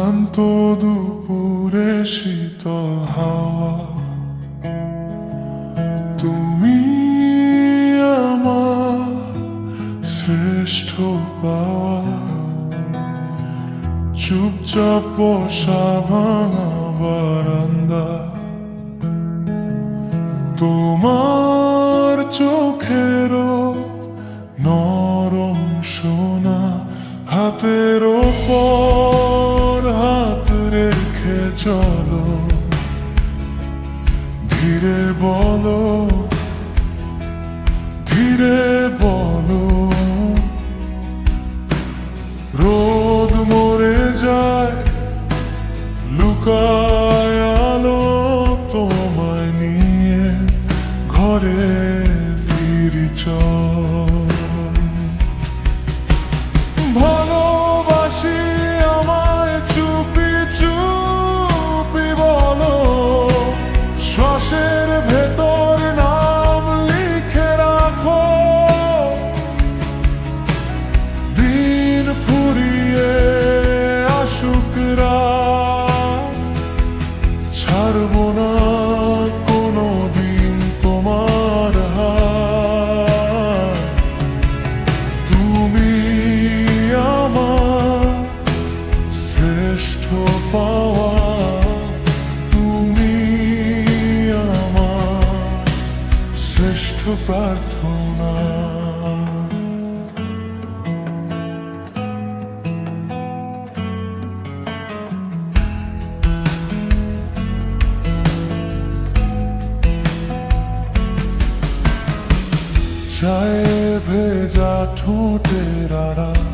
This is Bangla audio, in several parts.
ক্লান্ত দুপুরে শীতল হাওয়া, তুমি আমার শ্রেষ্ঠ পাওয়া। চুপচাপ বসা ভাঙা বারান্দা, তোমার চোখেরও নরম সোনা, হাতের ওপর হাত রেখে চলো, ধীরে বলো, ধীরে বলো। রোদ মরে যায়, লুকায় আলো, তোমায় নিয়ে ঘরে ফিরি চল। ভালোবাসি আমায় চুপি চুপি বলো, শ্বাসের ভেতর নাম লিখে রাখো। দিন ফুরিয়ে আসুক রাত, ছাড়বো না কোনো দিন তোমার হাত। তুমি আমার শ্রেষ্ঠ পাওয়া, তুমি আমার শ্রেষ্ঠ প্রার্থনা। চায়ে ভেজা ঠোঁটের আড়াল,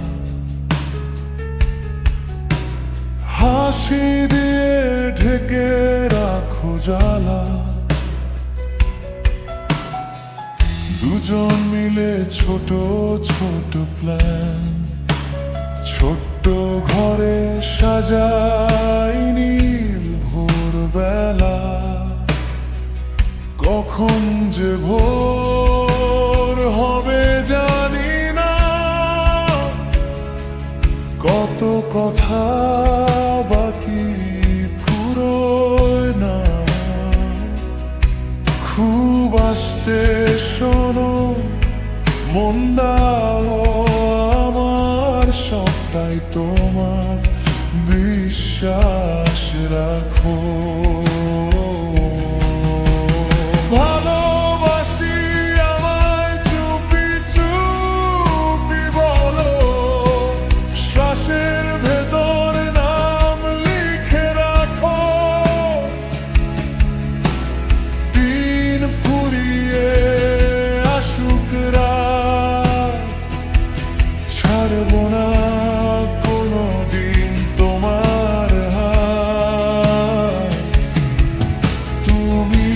হাসি দিয়ে ঢেকে রাখো জ্বালা। দুজন মিলে ছোট ছোট প্ল্যান, ছোট্ট ঘরে সাজাই নীল ভোরবেলা। কখন যে ভোর হবে জানি না, কত কথা বাকি ফুরোয় না। খুব আস্তে শোনো, মন দাও আমার, সবটাই তোমার, বিশ্বাস রাখো। ভালোবাসি আমায় চুপি চুপি বলো, শ্বাসের ভেতর নাম লিখে রাখো। দিন ফুরিয়ে আসুক রাত, ছাড়বো না কোনো দিন তোমার হাত। তুমি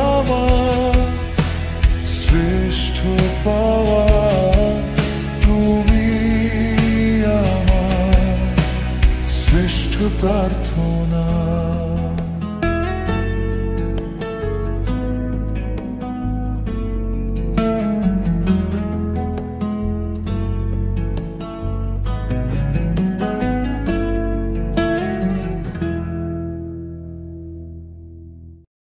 আমার শ্রেষ্ঠ পাওয়া, তুমি আমার শ্রেষ্ঠ প্রার্থনা।